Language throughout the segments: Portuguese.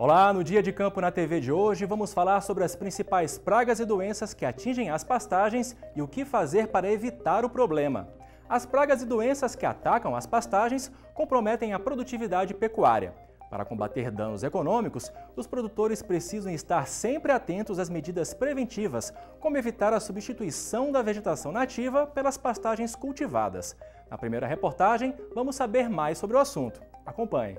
Olá, no Dia de Campo na TV de hoje vamos falar sobre as principais pragas e doenças que atingem as pastagens e o que fazer para evitar o problema. As pragas e doenças que atacam as pastagens comprometem a produtividade pecuária. Para combater danos econômicos, os produtores precisam estar sempre atentos às medidas preventivas, como evitar a substituição da vegetação nativa pelas pastagens cultivadas. Na primeira reportagem, vamos saber mais sobre o assunto. Acompanhe.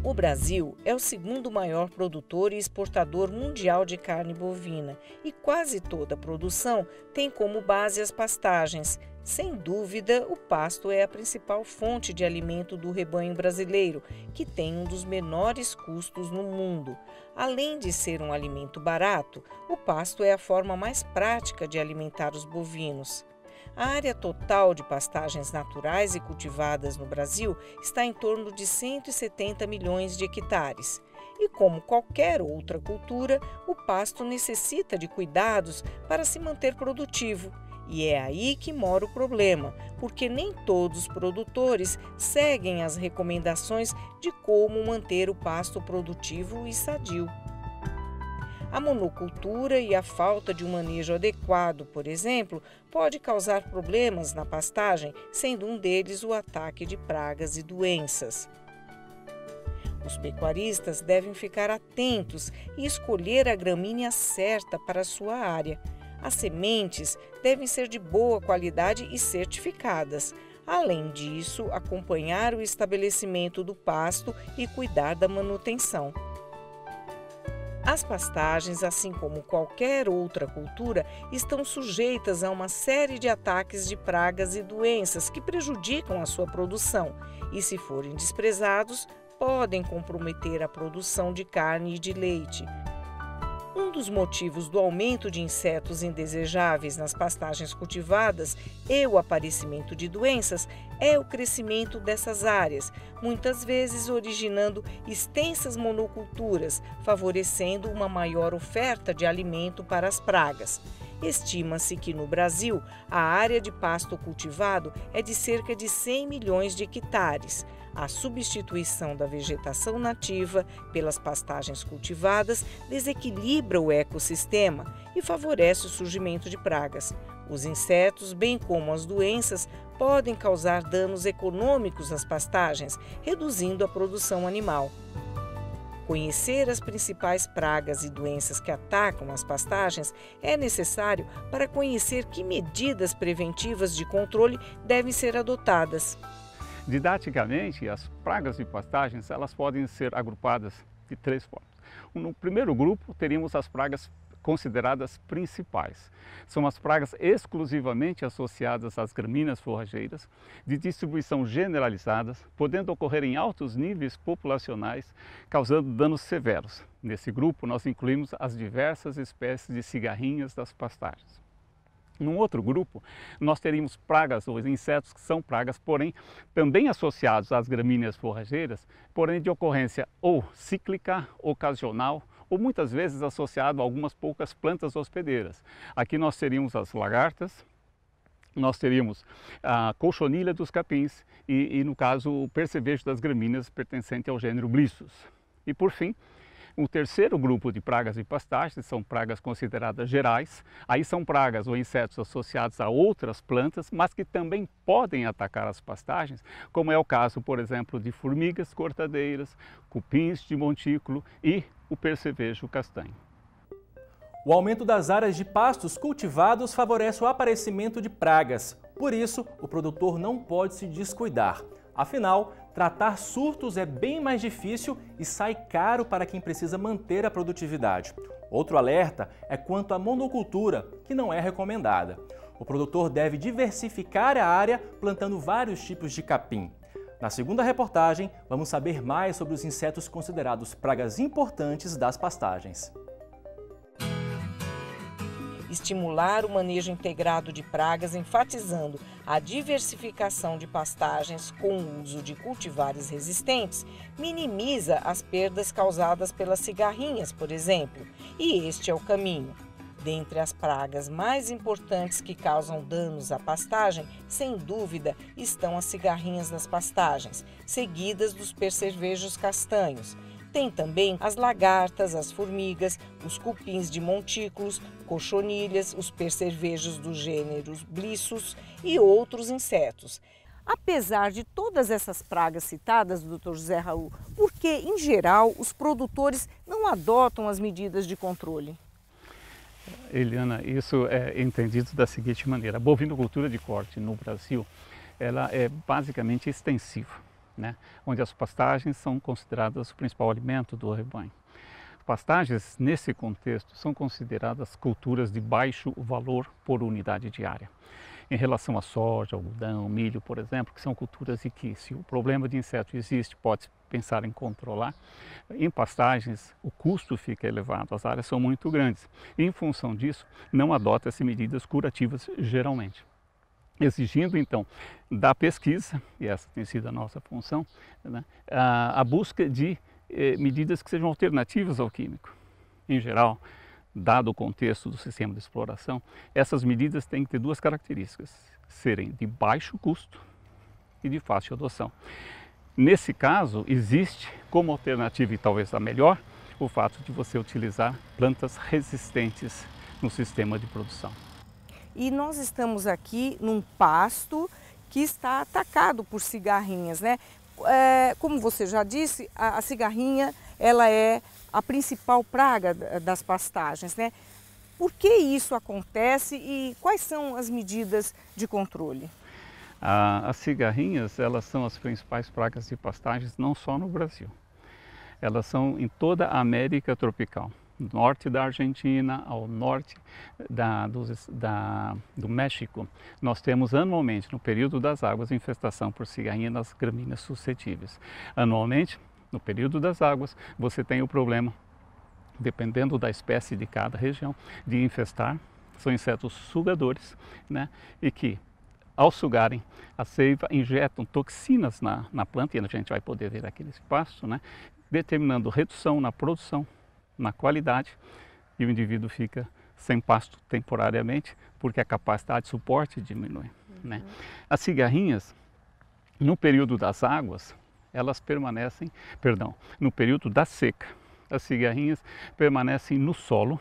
O Brasil é o segundo maior produtor e exportador mundial de carne bovina e quase toda a produção tem como base as pastagens. Sem dúvida, o pasto é a principal fonte de alimento do rebanho brasileiro, que tem um dos menores custos no mundo. Além de ser um alimento barato, o pasto é a forma mais prática de alimentar os bovinos. A área total de pastagens naturais e cultivadas no Brasil está em torno de 170 milhões de hectares. E como qualquer outra cultura, o pasto necessita de cuidados para se manter produtivo. E é aí que mora o problema, porque nem todos os produtores seguem as recomendações de como manter o pasto produtivo e sadio. A monocultura e a falta de um manejo adequado, por exemplo, pode causar problemas na pastagem, sendo um deles o ataque de pragas e doenças. Os pecuaristas devem ficar atentos e escolher a gramínea certa para a sua área. As sementes devem ser de boa qualidade e certificadas. Além disso, acompanhar o estabelecimento do pasto e cuidar da manutenção. As pastagens, assim como qualquer outra cultura, estão sujeitas a uma série de ataques de pragas e doenças que prejudicam a sua produção e, se forem desprezados, podem comprometer a produção de carne e de leite. Um dos motivos do aumento de insetos indesejáveis nas pastagens cultivadas e o aparecimento de doenças é o crescimento dessas áreas, muitas vezes originando extensas monoculturas, favorecendo uma maior oferta de alimento para as pragas. Estima-se que no Brasil a área de pasto cultivado é de cerca de 100 milhões de hectares. A substituição da vegetação nativa pelas pastagens cultivadas desequilibra o ecossistema e favorece o surgimento de pragas. Os insetos, bem como as doenças, podem causar danos econômicos às pastagens, reduzindo a produção animal. Conhecer as principais pragas e doenças que atacam as pastagens é necessário para conhecer que medidas preventivas de controle devem ser adotadas. Didaticamente, as pragas de pastagens elas podem ser agrupadas de três formas. No primeiro grupo, teríamos as pragas consideradas principais. São as pragas exclusivamente associadas às gramíneas forrageiras, de distribuição generalizada, podendo ocorrer em altos níveis populacionais, causando danos severos. Nesse grupo, nós incluímos as diversas espécies de cigarrinhas das pastagens. Num outro grupo, nós teríamos pragas ou insetos que são pragas, porém também associados às gramíneas forrageiras, porém de ocorrência ou cíclica, ocasional, ou muitas vezes associado a algumas poucas plantas hospedeiras. Aqui nós teríamos as lagartas, nós teríamos a cochonilha dos capins e no caso, o percevejo das gramíneas pertencente ao gênero Blissus. E por fim, o terceiro grupo de pragas e pastagens são pragas consideradas gerais. Aí são pragas ou insetos associados a outras plantas, mas que também podem atacar as pastagens, como é o caso, por exemplo, de formigas cortadeiras, cupins de montículo e o percevejo castanho. O aumento das áreas de pastos cultivados favorece o aparecimento de pragas. Por isso, o produtor não pode se descuidar. Afinal, tratar surtos é bem mais difícil e sai caro para quem precisa manter a produtividade. Outro alerta é quanto à monocultura, que não é recomendada. O produtor deve diversificar a área plantando vários tipos de capim. Na segunda reportagem, vamos saber mais sobre os insetos considerados pragas importantes das pastagens. Estimular o manejo integrado de pragas, enfatizando a diversificação de pastagens com o uso de cultivares resistentes, minimiza as perdas causadas pelas cigarrinhas, por exemplo, e este é o caminho. Dentre as pragas mais importantes que causam danos à pastagem, sem dúvida, estão as cigarrinhas das pastagens, seguidas dos percevejos castanhos. Tem também as lagartas, as formigas, os cupins de montículos, cochonilhas, os percevejos dos gêneros Blissus e outros insetos. Apesar de todas essas pragas citadas, Dr. José Raul, por que, em geral, os produtores não adotam as medidas de controle? Eliana, isso é entendido da seguinte maneira: a bovinocultura de corte no Brasil, ela é basicamente extensiva, né? Onde as pastagens são consideradas o principal alimento do rebanho. Pastagens, nesse contexto, são consideradas culturas de baixo valor por unidade de área. Em relação à soja, algodão, milho, por exemplo, que são culturas em que, se o problema de inseto existe, pode pensar em controlar. Em pastagens, o custo fica elevado, as áreas são muito grandes. E, em função disso, não adota-se medidas curativas geralmente. Exigindo, então, da pesquisa, e essa tem sido a nossa função, né, a busca de medidas que sejam alternativas ao químico. Em geral, dado o contexto do sistema de exploração, essas medidas têm que ter duas características: serem de baixo custo e de fácil adoção. Nesse caso, existe como alternativa, e talvez a melhor, o fato de você utilizar plantas resistentes no sistema de produção. E nós estamos aqui num pasto que está atacado por cigarrinhas, né? Como você já disse, a cigarrinha ela é a principal praga das pastagens, né? Por que isso acontece e quais são as medidas de controle? As cigarrinhas, elas são as principais pragas de pastagens não só no Brasil. Elas são em toda a América tropical, norte da Argentina ao norte do México. Nós temos anualmente, no período das águas, infestação por cigarrinha nas gramíneas suscetíveis. Anualmente, no período das águas, você tem o problema, dependendo da espécie de cada região, de infestar. São insetos sugadores, né? E que, ao sugarem a seiva, injetam toxinas na planta, e a gente vai poder ver aqui nesse pasto, né? Determinando redução na produção, na qualidade, e o indivíduo fica sem pasto temporariamente, porque a capacidade de suporte diminui, né? As cigarrinhas, no período das águas, elas permanecem, no período da seca, as cigarrinhas permanecem no solo,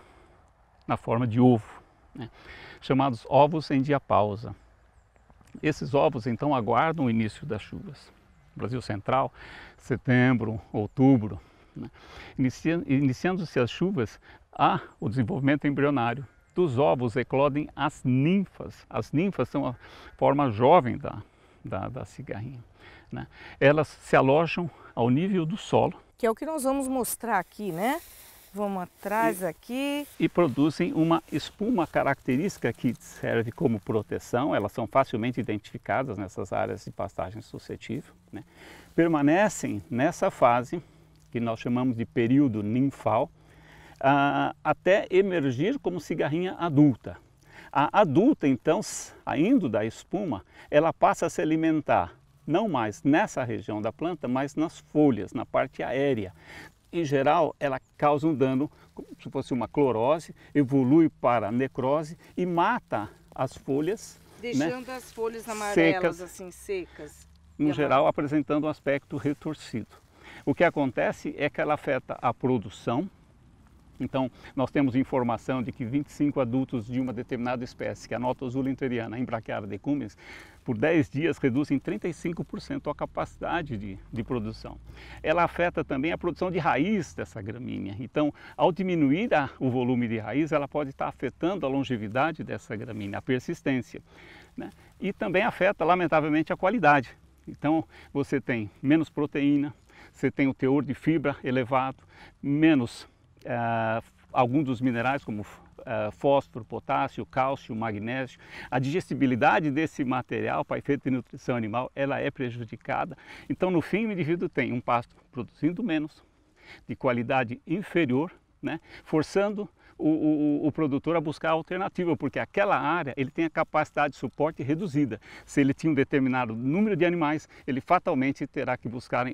na forma de ovo, né? Chamados ovos em diapausa. Esses ovos, então, aguardam o início das chuvas. Brasil Central, setembro, outubro, né? Iniciando-se as chuvas, há o desenvolvimento embrionário. Dos ovos eclodem as ninfas. As ninfas são a forma jovem da cigarrinha, né? Elas se alojam ao nível do solo. Que é o que nós vamos mostrar aqui, né? Vamos atrás aqui. E produzem uma espuma característica que serve como proteção. Elas são facilmente identificadas nessas áreas de pastagem suscetível, né? Permanecem nessa fase, que nós chamamos de período ninfal, até emergir como cigarrinha adulta. A adulta, então, saindo da espuma, ela passa a se alimentar não mais nessa região da planta, mas nas folhas, na parte aérea. Em geral, ela causa um dano, como se fosse uma clorose, evolui para necrose e mata as folhas, deixando, né, as folhas amarelas, secas, assim, secas. No geral, apresentando um aspecto retorcido. O que acontece é que ela afeta a produção. Então, nós temos informação de que 25 adultos de uma determinada espécie, que é a Notozola interiana, a embraquiara decumbens, por 10 dias reduzem 35% a capacidade de produção. Ela afeta também a produção de raiz dessa gramínea. Então, ao diminuir o volume de raiz, ela pode estar afetando a longevidade dessa gramínea, a persistência, né? E também afeta, lamentavelmente, a qualidade. Então, você tem menos proteína, você tem o teor de fibra elevado, menos alguns dos minerais como fósforo, potássio, cálcio, magnésio. A digestibilidade desse material para efeito de nutrição animal, ela é prejudicada. Então, no fim, o indivíduo tem um pasto produzindo menos, de qualidade inferior, né? Forçando o produtor a buscar a alternativa, porque aquela área ele tem a capacidade de suporte reduzida. Se ele tinha um determinado número de animais, ele fatalmente terá que buscar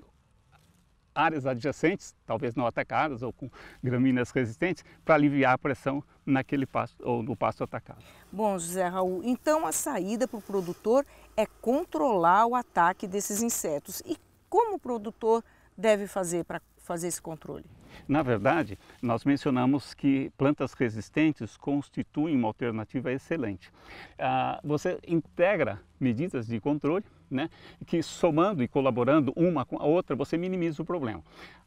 áreas adjacentes, talvez não atacadas ou com gramíneas resistentes, para aliviar a pressão naquele pasto ou no pasto atacado. Bom, José Raul, então a saída para o produtor é controlar o ataque desses insetos. E como o produtor deve fazer para fazer esse controle? Na verdade, nós mencionamos que plantas resistentes constituem uma alternativa excelente. Você integra medidas de controle, né, que somando e colaborando uma com a outra, você minimiza o problema.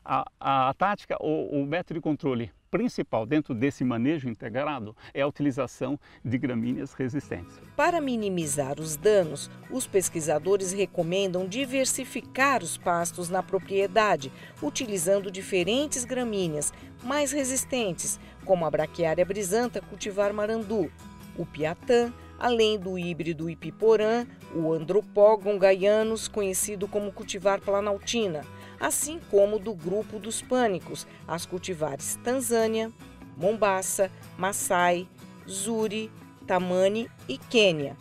A tática, o método de controle principal dentro desse manejo integrado é a utilização de gramíneas resistentes. Para minimizar os danos, os pesquisadores recomendam diversificar os pastos na propriedade, utilizando diferentes gramíneas mais resistentes, como a Braquiária brisanta cultivar marandu, o piatã, além do híbrido ipiporã, o Andropogon gaianus, conhecido como cultivar planaltina, assim como do grupo dos pânicos, as cultivares Tanzânia, Mombaça, Maasai, Zuri, Tamani e Quênia.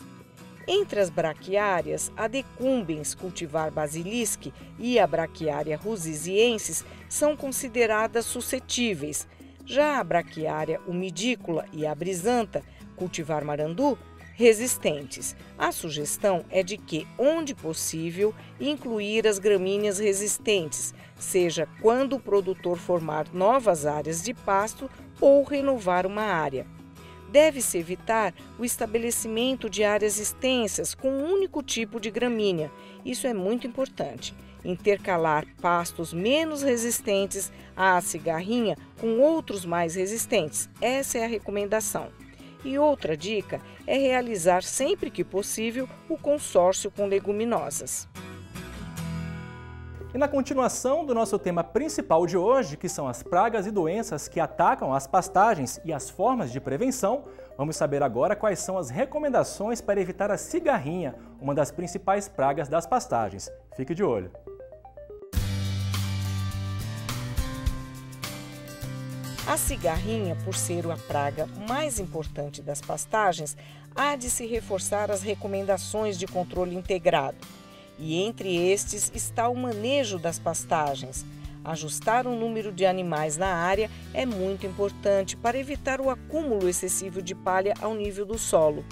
Entre as braquiárias, a decumbens cultivar basilisque e a Braquiária rusiziensis são consideradas suscetíveis. Já a Braquiária umidícola e a brisanta cultivar marandu, resistentes. A sugestão é de que, onde possível, incluir as gramíneas resistentes, seja quando o produtor formar novas áreas de pasto ou renovar uma área. Deve-se evitar o estabelecimento de áreas extensas com um único tipo de gramínea. Isso é muito importante. Intercalar pastos menos resistentes à cigarrinha com outros mais resistentes. Essa é a recomendação. E outra dica é realizar sempre que possível o consórcio com leguminosas. E na continuação do nosso tema principal de hoje, que são as pragas e doenças que atacam as pastagens e as formas de prevenção, vamos saber agora quais são as recomendações para evitar a cigarrinha, uma das principais pragas das pastagens. Fique de olho! A cigarrinha, por ser a praga mais importante das pastagens, há de se reforçar as recomendações de controle integrado. E entre estes está o manejo das pastagens. Ajustar o número de animais na área é muito importante para evitar o acúmulo excessivo de palha ao nível do solo.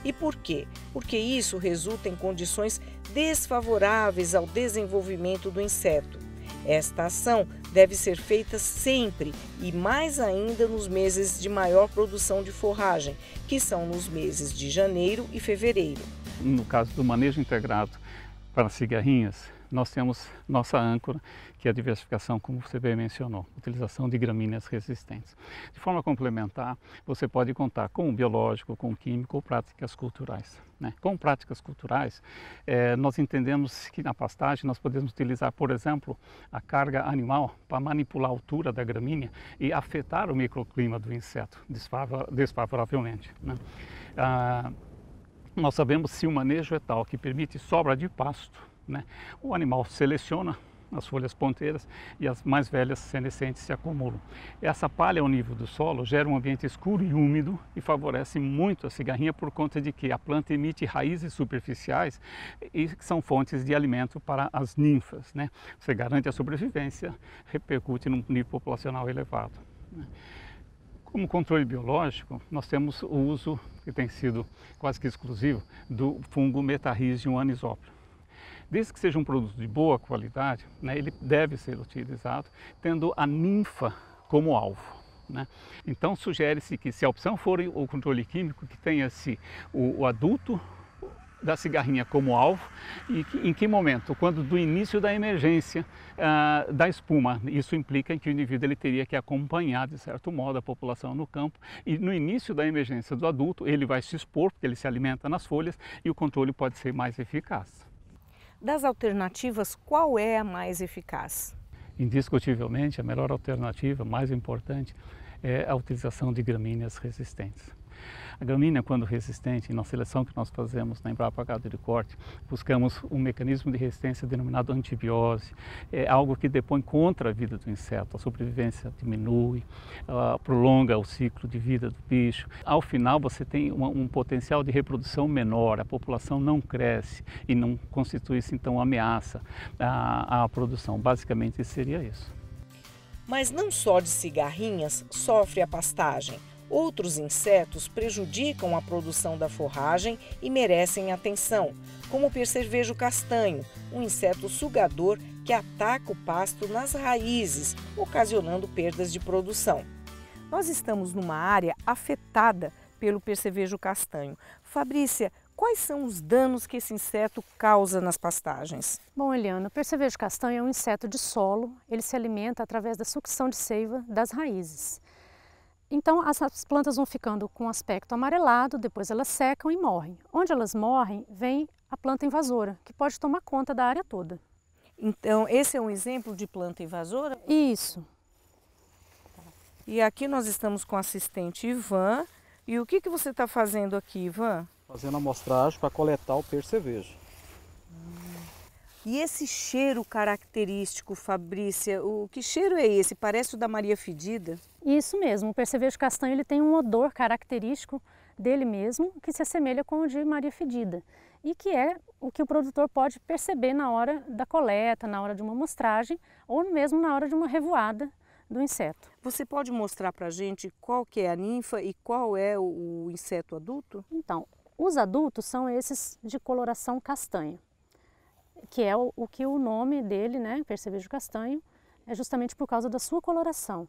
E por quê? Porque isso resulta em condições desfavoráveis ao desenvolvimento do inseto. Esta ação deve ser feita sempre e mais ainda nos meses de maior produção de forragem, que são nos meses de janeiro e fevereiro. No caso do manejo integrado para cigarrinhas, nós temos nossa âncora, que é a diversificação, como você bem mencionou, utilização de gramíneas resistentes. De forma complementar, você pode contar com o biológico, com o químico ou práticas culturais. Com práticas culturais, nós entendemos que na pastagem nós podemos utilizar, por exemplo, a carga animal para manipular a altura da gramínea e afetar o microclima do inseto desfavoravelmente. Nós sabemos se o manejo é tal que permite sobra de pasto, o animal seleciona as folhas ponteiras e as mais velhas senescentes se acumulam. Essa palha ao nível do solo gera um ambiente escuro e úmido e favorece muito a cigarrinha por conta de que a planta emite raízes superficiais e são fontes de alimento para as ninfas. Você garante a sobrevivência, repercute num nível populacional elevado. Como controle biológico, nós temos o uso, que tem sido quase que exclusivo, do fungo Metarhizium anisoplo. Desde que seja um produto de boa qualidade, ele deve ser utilizado tendo a ninfa como alvo. Então sugere-se que, se a opção for o controle químico, que tenha-se o adulto da cigarrinha como alvo e em que momento? Quando do início da emergência da espuma. Isso implica que o indivíduo ele teria que acompanhar, de certo modo, a população no campo e no início da emergência do adulto ele vai se expor, porque ele se alimenta nas folhas e o controle pode ser mais eficaz. Das alternativas, qual é a mais eficaz? Indiscutivelmente, a melhor alternativa, mais importante, é a utilização de gramíneas resistentes. A gramínea, quando resistente, na seleção que nós fazemos na Embrapa Gado de Corte, buscamos um mecanismo de resistência denominado antibiose. É algo que depõe contra a vida do inseto, a sobrevivência diminui, prolonga o ciclo de vida do bicho. Ao final, você tem um potencial de reprodução menor, a população não cresce e não constitui-se, então, ameaça à produção. Basicamente, seria isso. Mas não só de cigarrinhas sofre a pastagem. Outros insetos prejudicam a produção da forragem e merecem atenção, como o percevejo castanho, um inseto sugador que ataca o pasto nas raízes, ocasionando perdas de produção. Nós estamos numa área afetada pelo percevejo castanho. Fabrícia, quais são os danos que esse inseto causa nas pastagens? Bom, Eliana, o percevejo castanho é um inseto de solo, ele se alimenta através da sucção de seiva das raízes. Então, as plantas vão ficando com um aspecto amarelado, depois elas secam e morrem. Onde elas morrem, vem a planta invasora, que pode tomar conta da área toda. Então, esse é um exemplo de planta invasora? Isso. E aqui nós estamos com o assistente Ivan. E o que você está fazendo aqui, Ivan? Fazendo amostragem para coletar o percevejo. E esse cheiro característico, Fabrícia, que cheiro é esse? Parece o da Maria Fedida? Isso mesmo, o percevejo castanho ele tem um odor característico dele mesmo, que se assemelha com o de Maria Fedida. E que é o que o produtor pode perceber na hora da coleta, na hora de uma amostragem, ou mesmo na hora de uma revoada do inseto. Você pode mostrar para a gente qual que é a ninfa e qual é o inseto adulto? Então, os adultos são esses de coloração castanha, que é o que o nome dele, né, percevejo castanho, é justamente por causa da sua coloração.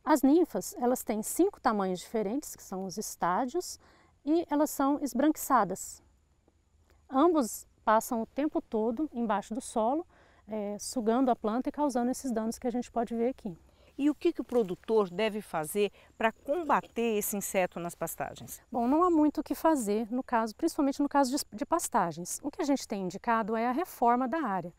As ninfas, elas têm 5 tamanhos diferentes, que são os estádios, e elas são esbranquiçadas. Ambos passam o tempo todo embaixo do solo, sugando a planta e causando esses danos que a gente pode ver aqui. E o que o produtor deve fazer para combater esse inseto nas pastagens? Bom, não há muito o que fazer, no caso, principalmente no caso de pastagens. O que a gente tem indicado é a reforma da área.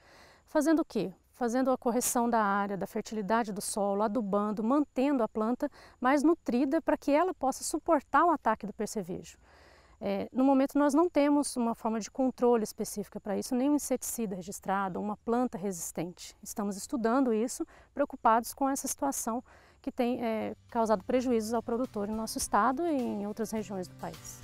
Fazendo o quê? Fazendo a correção da área, da fertilidade do solo, adubando, mantendo a planta mais nutrida para que ela possa suportar o ataque do percevejo. No momento nós não temos uma forma de controle específica para isso, nem um inseticida registrado, uma planta resistente. Estamos estudando isso, preocupados com essa situação que tem causado prejuízos ao produtor em nosso estado e em outras regiões do país.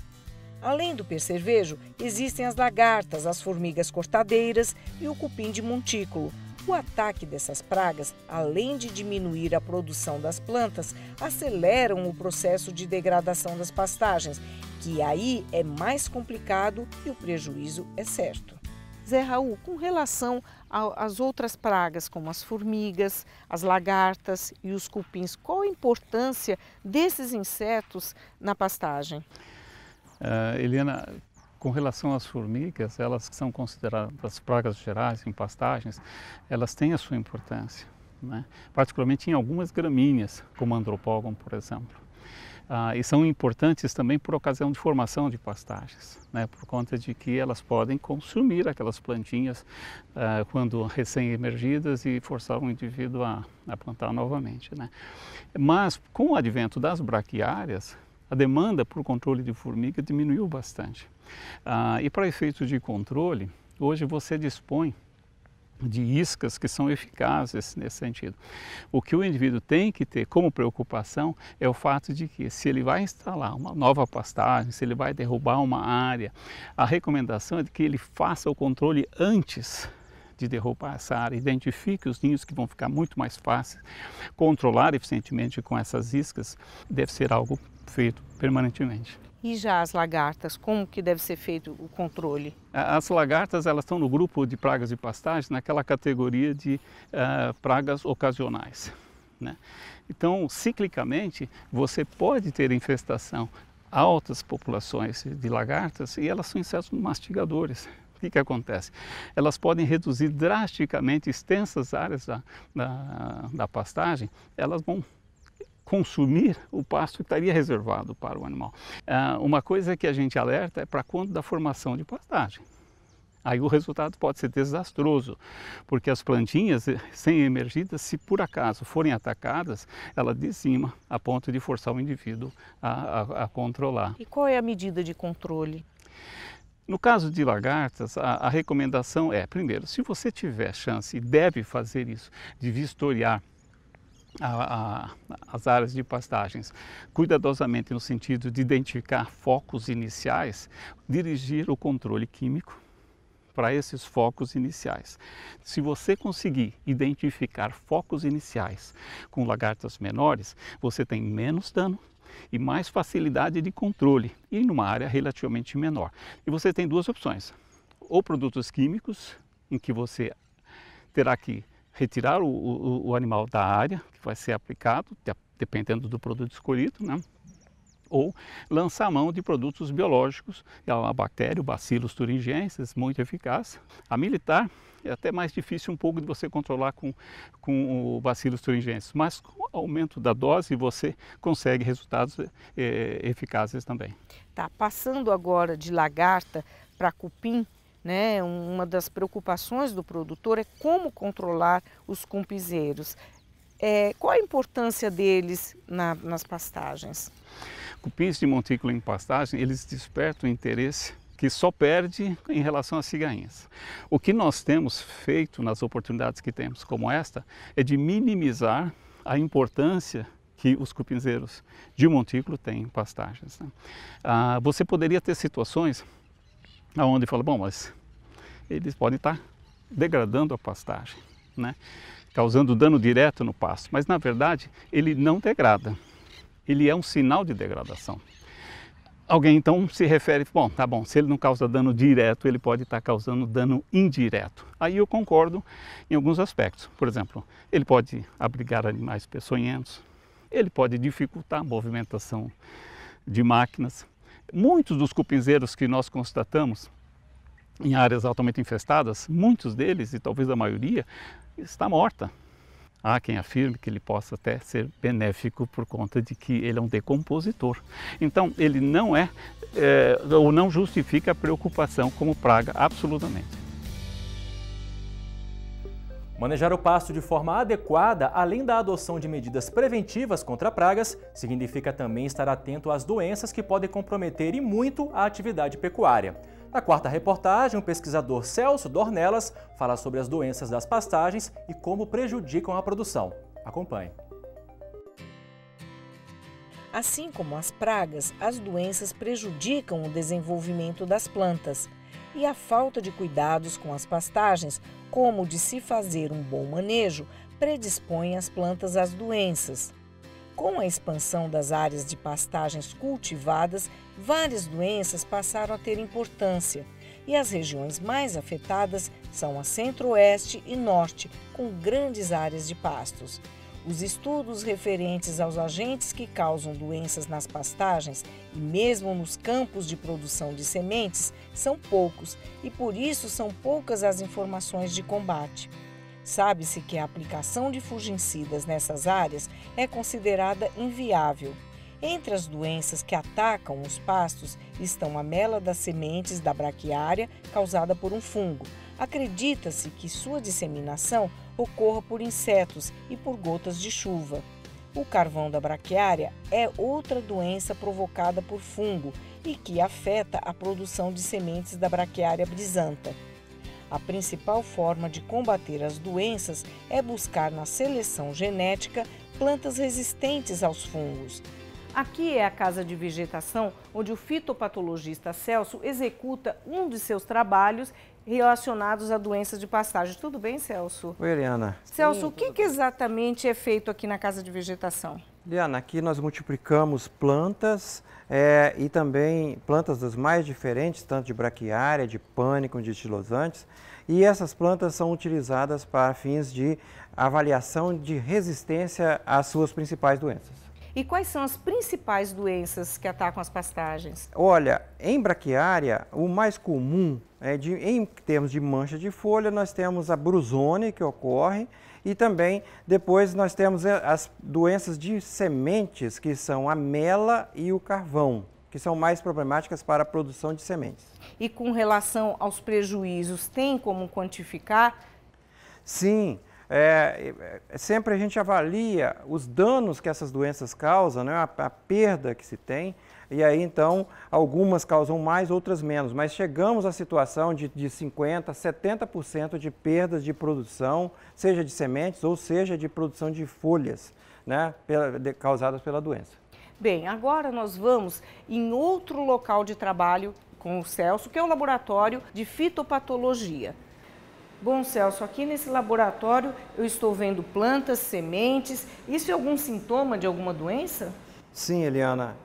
Além do percevejo, existem as lagartas, as formigas cortadeiras e o cupim de montículo. O ataque dessas pragas, além de diminuir a produção das plantas, aceleram o processo de degradação das pastagens, que aí é mais complicado e o prejuízo é certo. Zé Raul, com relação às outras pragas, como as formigas, as lagartas e os cupins, qual a importância desses insetos na pastagem? Eliana, com relação às formigas, elas que são consideradas pragas gerais em pastagens, elas têm a sua importância, né? Particularmente em algumas gramíneas, como Andropogum, por exemplo. E são importantes também por ocasião de formação de pastagens, né? Por conta de que elas podem consumir aquelas plantinhas quando recém-emergidas e forçar o indivíduo a plantar novamente, né? Mas com o advento das braquiárias, a demanda por controle de formiga diminuiu bastante. E para efeito de controle, hoje você dispõe de iscas que são eficazes nesse sentido. O que o indivíduo tem que ter como preocupação é o fato de que, se ele vai instalar uma nova pastagem, se ele vai derrubar uma área, a recomendação é de que ele faça o controle antes de derrubar essa área, identifique os ninhos que vão ficar muito mais fáceis. Controlar eficientemente com essas iscas deve ser algo feito permanentemente. E já as lagartas, como que deve ser feito o controle? As lagartas, elas estão no grupo de pragas de pastagem, naquela categoria de pragas ocasionais, né? Então, ciclicamente, você pode ter infestação, altas populações de lagartas, e elas são insetos mastigadores. O que acontece? Elas podem reduzir drasticamente extensas áreas da pastagem, elas vão consumir o pasto que estaria reservado para o animal. Uma coisa que a gente alerta é para quando da formação de pastagem. Aí o resultado pode ser desastroso, porque as plantinhas sem-emergidas, se por acaso forem atacadas, ela dizima a ponto de forçar o indivíduo a controlar. E qual é a medida de controle? No caso de lagartas, a recomendação é, primeiro, se você tiver chance e deve fazer isso, de vistoriar as áreas de pastagens cuidadosamente no sentido de identificar focos iniciais, dirigir o controle químico para esses focos iniciais. Se você conseguir identificar focos iniciais com lagartas menores, você tem menos dano, e mais facilidade de controle e numa área relativamente menor. E você tem duas opções, ou produtos químicos, em que você terá que retirar o animal da área que vai ser aplicado, dependendo do produto escolhido, né? Ou lançar a mão de produtos biológicos, a bactéria, o Bacillus thuringiensis, muito eficaz. A militar é até mais difícil um pouco de você controlar com o Bacillus thuringiensis, mas com o aumento da dose você consegue resultados eficazes também. Tá, passando agora de lagarta para cupim, né? Uma das preocupações do produtor é como controlar os cumpizeiros. Qual a importância deles nas pastagens? Cupins de montículo em pastagem, eles despertam interesse que só perde em relação às cigainhas. O que nós temos feito nas oportunidades que temos como esta é de minimizar a importância que os cupinzeiros de montículo têm em pastagens, né? Você poderia ter situações onde fala, bom, mas eles podem estar degradando a pastagem, né? Causando dano direto no pasto, mas na verdade ele não degrada, ele é um sinal de degradação. Alguém então se refere, bom, tá bom, se ele não causa dano direto, ele pode estar causando dano indireto. Aí eu concordo em alguns aspectos. Por exemplo, ele pode abrigar animais peçonhentos, ele pode dificultar a movimentação de máquinas. Muitos dos cupinzeiros que nós constatamos em áreas altamente infestadas, muitos deles, e talvez a maioria, está morta. Há quem afirme que ele possa até ser benéfico por conta de que ele é um decompositor. Então, ele não ou não justifica a preocupação como praga, absolutamente. Manejar o pasto de forma adequada, além da adoção de medidas preventivas contra pragas, significa também estar atento às doenças que podem comprometer e muito a atividade pecuária. Na quarta reportagem, o pesquisador Celso Dornelas fala sobre as doenças das pastagens e como prejudicam a produção. Acompanhe. Assim como as pragas, as doenças prejudicam o desenvolvimento das plantas. E a falta de cuidados com as pastagens, como de se fazer um bom manejo, predispõe as plantas às doenças. Com a expansão das áreas de pastagens cultivadas, várias doenças passaram a ter importância. E as regiões mais afetadas são a centro-oeste e norte, com grandes áreas de pastos. Os estudos referentes aos agentes que causam doenças nas pastagens e mesmo nos campos de produção de sementes são poucos e por isso são poucas as informações de combate. Sabe-se que a aplicação de fungicidas nessas áreas é considerada inviável. Entre as doenças que atacam os pastos estão a mela das sementes da braquiária, causada por um fungo. Acredita-se que sua disseminação ocorra por insetos e por gotas de chuva. O carvão da braquiária é outra doença provocada por fungo e que afeta a produção de sementes da braquiária brisanta. A principal forma de combater as doenças é buscar na seleção genética plantas resistentes aos fungos. Aqui é a casa de vegetação onde o fitopatologista Celso executa um de seus trabalhos relacionados a doenças de pastagem. Tudo bem, Celso? Oi, Eliana. Celso, o que exatamente é feito aqui na casa de vegetação? Eliana, aqui nós multiplicamos plantas e também plantas das mais diferentes, tanto de braquiária, de pânico, de estilosantes. E essas plantas são utilizadas para fins de avaliação de resistência às suas principais doenças. E quais são as principais doenças que atacam as pastagens? Olha, em braquiária, o mais comum, em termos de mancha de folha, nós temos a brusone que ocorre e também depois nós temos as doenças de sementes, que são a mela e o carvão, que são mais problemáticas para a produção de sementes. E com relação aos prejuízos, tem como quantificar? Sim. Sempre a gente avalia os danos que essas doenças causam, né? A perda que se tem, e aí então algumas causam mais, outras menos, mas chegamos à situação de 50%, 70% de perdas de produção, seja de sementes ou seja de produção de folhas, né? Causadas pela doença. Bem, agora nós vamos em outro local de trabalho com o Celso, que é o laboratório de fitopatologia. Bom, Celso, aqui nesse laboratório eu estou vendo plantas, sementes. Isso é algum sintoma de alguma doença? Sim, Eliana.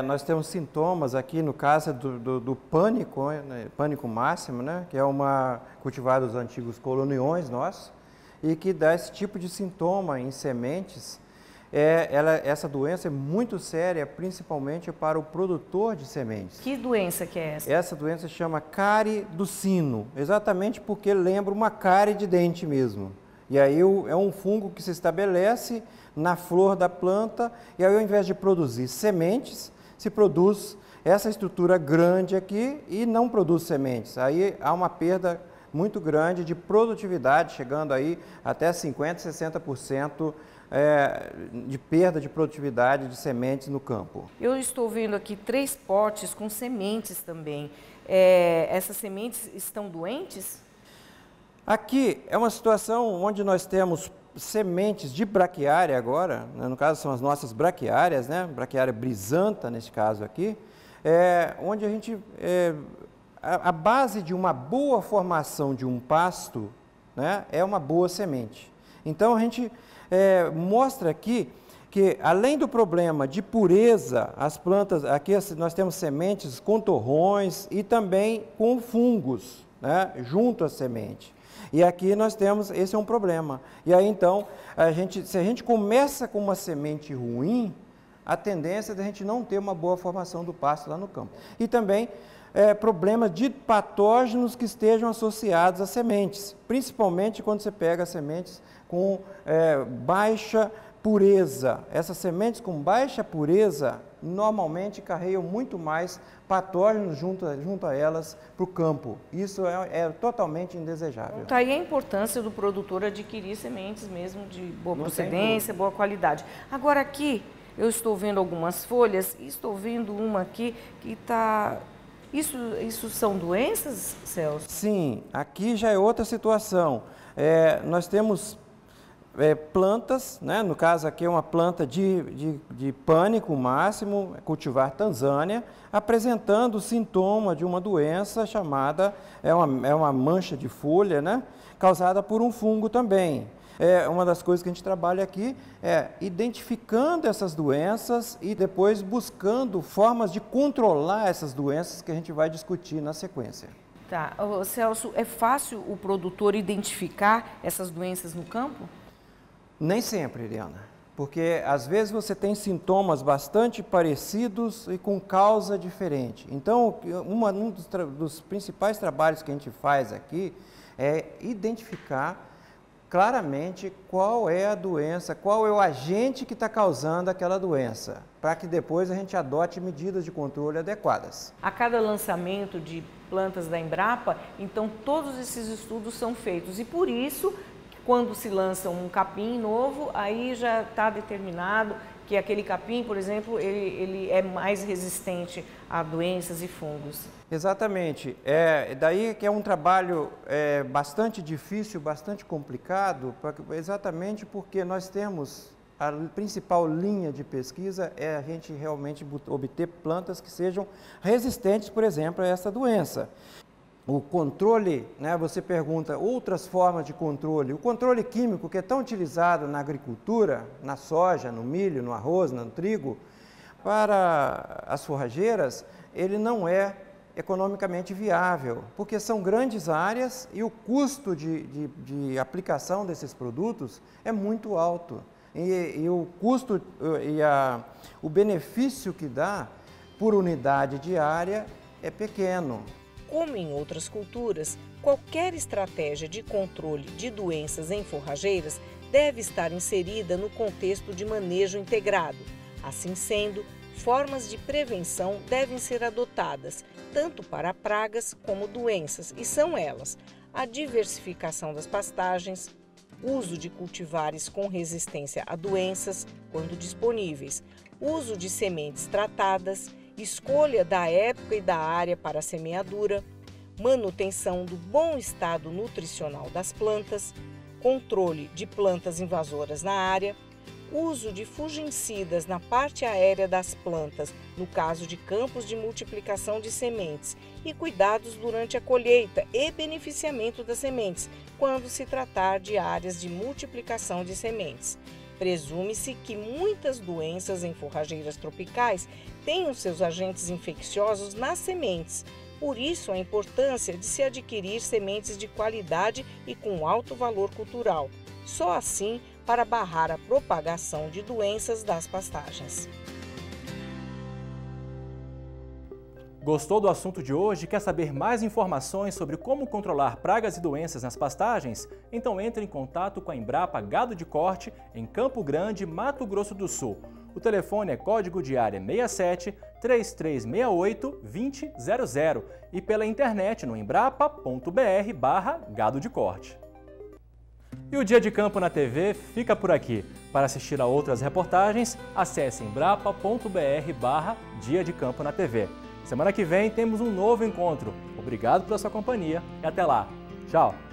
Nós temos sintomas aqui, no caso do pânico, né? Pânico máximo, né? Que é uma cultivada dos antigos coloniões nossos, e que dá esse tipo de sintoma em sementes. Essa doença é muito séria, principalmente para o produtor de sementes. Que doença que é essa? Essa doença chama cárie do sino, exatamente porque lembra uma cárie de dente mesmo. E aí é um fungo que se estabelece na flor da planta, e aí ao invés de produzir sementes, se produz essa estrutura grande aqui e não produz sementes. Aí há uma perda muito grande de produtividade, chegando aí até 50%, 60% de perda de produtividade de sementes no campo. Eu estou vendo aqui 3 potes com sementes também. Essas sementes estão doentes? Aqui é uma situação onde nós temos sementes de braquiária agora, né? No caso são as nossas braquiárias, né? Braquiária brisanta nesse caso aqui, onde a gente... a base de uma boa formação de um pasto, né, é uma boa semente. Então a gente mostra aqui que, além do problema de pureza, as plantas, aqui nós temos sementes com torrões e também com fungos, né, junto à semente. E aqui nós temos, esse é um problema. E aí então, se a gente começa com uma semente ruim, a tendência é de a gente não ter uma boa formação do pasto lá no campo. E também problemas de patógenos que estejam associados às sementes, principalmente quando você pega sementes com baixa pureza. Essas sementes com baixa pureza normalmente carregam muito mais patógenos junto a elas para o campo. Isso é totalmente indesejável. Então, aí a importância do produtor adquirir sementes mesmo de boa procedência, boa qualidade. Agora aqui eu estou vendo algumas folhas e estou vendo uma aqui que está... Isso são doenças, Celso? Sim, aqui já é outra situação. Nós temos plantas, né? No caso aqui é uma planta de pânico máximo, cultivar Tanzânia, apresentando sintoma de uma doença chamada, uma mancha de folha, né? Causada por um fungo também. Uma das coisas que a gente trabalha aqui é identificando essas doenças e depois buscando formas de controlar essas doenças que a gente vai discutir na sequência. Tá. Celso, é fácil o produtor identificar essas doenças no campo? Nem sempre, Eliana, porque às vezes você tem sintomas bastante parecidos e com causa diferente. Então, um dos principais trabalhos que a gente faz aqui é identificar claramente qual é a doença, qual é o agente que está causando aquela doença, para que depois a gente adote medidas de controle adequadas. A cada lançamento de plantas da Embrapa, então todos esses estudos são feitos e por isso, quando se lança um capim novo, aí já está determinado que aquele capim, por exemplo, ele é mais resistente a doenças e fungos. Exatamente. Daí que é um trabalho bastante difícil, bastante complicado, exatamente porque nós temos a principal linha de pesquisa a gente realmente obter plantas que sejam resistentes, por exemplo, a essa doença. O controle, né, você pergunta outras formas de controle. O controle químico que é tão utilizado na agricultura, na soja, no milho, no arroz, no trigo, para as forrageiras, ele não é economicamente viável, porque são grandes áreas e o custo de aplicação desses produtos é muito alto. E o custo e o benefício que dá por unidade de área é pequeno. Como em outras culturas, qualquer estratégia de controle de doenças em forrageiras deve estar inserida no contexto de manejo integrado. Assim sendo, formas de prevenção devem ser adotadas, tanto para pragas como doenças, e são elas: a diversificação das pastagens, uso de cultivares com resistência a doenças, quando disponíveis, uso de sementes tratadas, escolha da época e da área para a semeadura, manutenção do bom estado nutricional das plantas, controle de plantas invasoras na área, uso de fungicidas na parte aérea das plantas, no caso de campos de multiplicação de sementes, e cuidados durante a colheita e beneficiamento das sementes, quando se tratar de áreas de multiplicação de sementes. Presume-se que muitas doenças em forrageiras tropicais têm os seus agentes infecciosos nas sementes. Por isso, a importância de se adquirir sementes de qualidade e com alto valor cultural. Só assim para barrar a propagação de doenças das pastagens. Gostou do assunto de hoje? Quer saber mais informações sobre como controlar pragas e doenças nas pastagens? Então entre em contato com a Embrapa Gado de Corte, em Campo Grande, Mato Grosso do Sul. O telefone é código de área 67 3368 2000 e pela internet no embrapa.br/gado de corte. E o Dia de Campo na TV fica por aqui. Para assistir a outras reportagens, acesse embrapa.br/Dia de Campo na TV. Semana que vem temos um novo encontro. Obrigado pela sua companhia e até lá. Tchau!